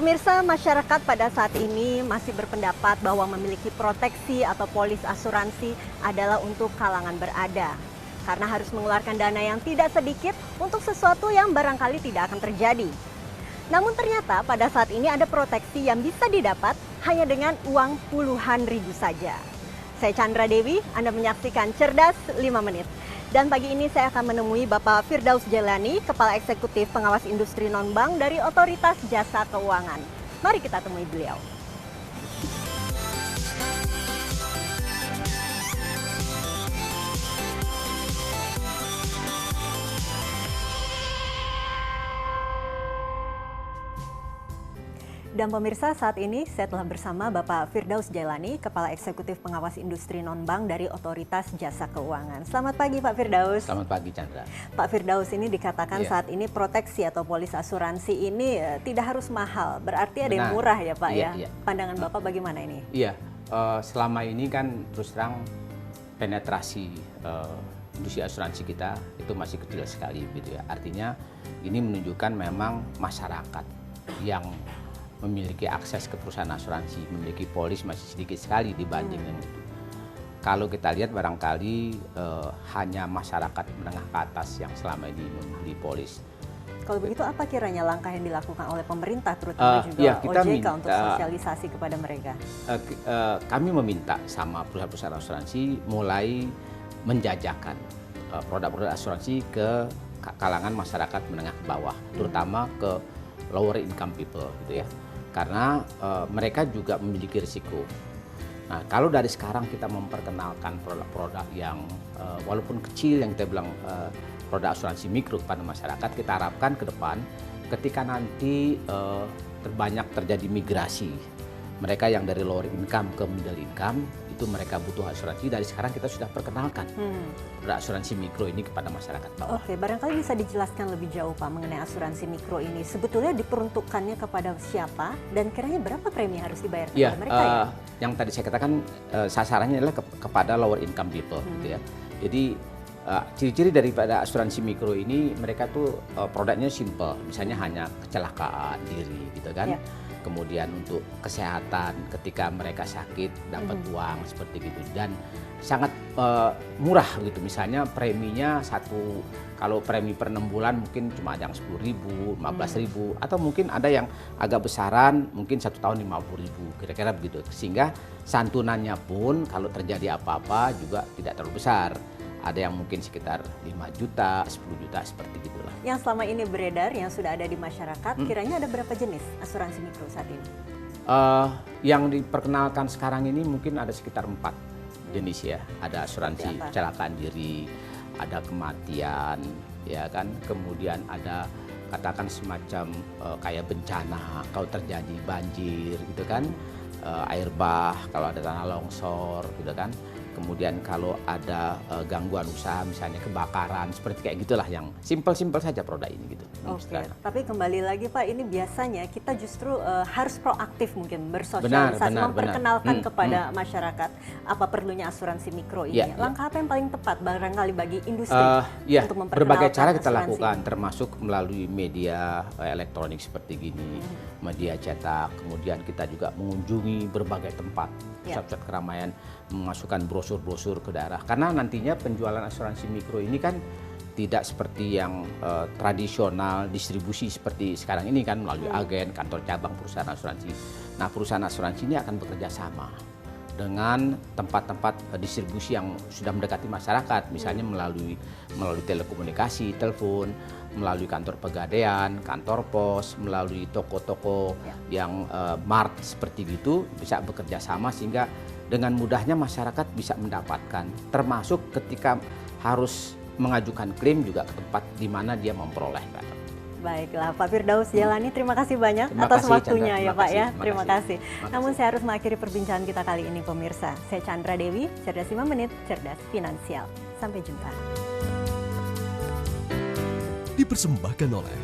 Pemirsa, masyarakat pada saat ini masih berpendapat bahwa memiliki proteksi atau polis asuransi adalah untuk kalangan berada. Karena harus mengeluarkan dana yang tidak sedikit untuk sesuatu yang barangkali tidak akan terjadi. Namun ternyata pada saat ini ada proteksi yang bisa didapat hanya dengan uang puluhan ribu saja. Saya Chandra Dewi, Anda menyaksikan Cerdas 5 Menit. Dan pagi ini saya akan menemui Bapak Firdaus Jailani, Kepala Eksekutif Pengawas Industri Non-Bank dari Otoritas Jasa Keuangan. Mari kita temui beliau. Dan pemirsa, saat ini saya telah bersama Bapak Firdaus Jailani, Kepala Eksekutif Pengawas Industri Non-Bank dari Otoritas Jasa Keuangan. Selamat pagi Pak Firdaus. Selamat pagi Chandra. Pak Firdaus, ini dikatakan saat ini proteksi atau polis asuransi ini tidak harus mahal, berarti ada yang murah ya Pak ya? Pandangan Bapak bagaimana ini? Iya, selama ini kan terus terang penetrasi industri asuransi kita itu masih kecil sekali gitu ya. Artinya ini menunjukkan memang masyarakat yang memiliki akses ke perusahaan asuransi, memiliki polis masih sedikit sekali dibanding dengan itu. Kalau kita lihat barangkali hanya masyarakat menengah ke atas yang selama ini membeli polis. Kalau begitu apa kiranya langkah yang dilakukan oleh pemerintah terutama juga OJK untuk sosialisasi kepada mereka? Kami meminta sama perusahaan-perusahaan asuransi mulai menjajakan produk-produk asuransi ke kalangan masyarakat menengah ke bawah, terutama ke lower income people gitu ya. Karena mereka juga memiliki risiko. Nah, kalau dari sekarang kita memperkenalkan produk-produk yang walaupun kecil yang kita bilang produk asuransi mikro kepada masyarakat, kita harapkan ke depan ketika nanti terbanyak terjadi migrasi, mereka yang dari lower income ke middle income, itu mereka butuh asuransi, dari sekarang kita sudah perkenalkan produk asuransi mikro ini kepada masyarakat bawah. Oke, barangkali bisa dijelaskan lebih jauh Pak mengenai asuransi mikro ini. Sebetulnya diperuntukkannya kepada siapa dan kiranya berapa premi yang harus dibayar kepada mereka ya? Yang tadi saya katakan sasarannya adalah kepada lower income people gitu ya. Jadi ciri-ciri daripada asuransi mikro ini mereka tuh produknya simple, misalnya hanya kecelakaan diri gitu kan. Kemudian untuk kesehatan ketika mereka sakit dapat uang seperti gitu, dan sangat murah gitu. Misalnya preminya kalau premi per 6 bulan mungkin cuma yang 10.000, 15.000, atau mungkin ada yang agak besaran mungkin 1 tahun 50.000, kira-kira begitu. Sehingga santunannya pun kalau terjadi apa-apa juga tidak terlalu besar. Ada yang mungkin sekitar 5 juta, 10 juta seperti gitulah. Yang selama ini beredar, yang sudah ada di masyarakat, kiranya ada berapa jenis asuransi mikro saat ini? Yang diperkenalkan sekarang ini mungkin ada sekitar 4 jenis ya. Ada asuransi kecelakaan diri, ada kematian, ya kan. Kemudian ada katakan semacam kayak bencana, kalau terjadi banjir gitu kan, air bah, kalau ada tanah longsor gitu kan. Kemudian kalau ada gangguan usaha misalnya kebakaran, seperti kayak gitulah, yang simpel-simpel saja produk ini gitu. Oke, tapi kembali lagi Pak, ini biasanya kita justru harus proaktif mungkin bersosialisasi, memperkenalkan kepada masyarakat apa perlunya asuransi mikro ini. Langkah apa yang paling tepat barangkali bagi industri untuk memperkenalkan berbagai cara kita lakukan, termasuk melalui media elektronik seperti gini, media cetak, kemudian kita juga mengunjungi berbagai tempat, pusat-pusat keramaian, memasukkan brosur-brosur ke daerah. Karena nantinya penjualan asuransi mikro ini kan tidak seperti yang tradisional distribusi seperti sekarang ini kan, melalui agen, kantor cabang perusahaan asuransi. Nah, perusahaan asuransi ini akan bekerja sama dengan tempat-tempat distribusi yang sudah mendekati masyarakat, misalnya melalui telekomunikasi, telepon, melalui kantor pegadaian, kantor pos, melalui toko-toko yang mart seperti gitu, bisa bekerja sama sehingga dengan mudahnya masyarakat bisa mendapatkan, termasuk ketika harus mengajukan klaim juga ke tempat di mana dia memperoleh. Baiklah, Pak Firdaus Jailani, terima kasih banyak atas waktunya ya Pak ya. Terima kasih. Namun saya harus mengakhiri perbincangan kita kali ini pemirsa. Saya Chandra Dewi, Cerdas 5 Menit, Cerdas Finansial. Sampai jumpa. Dipersembahkan oleh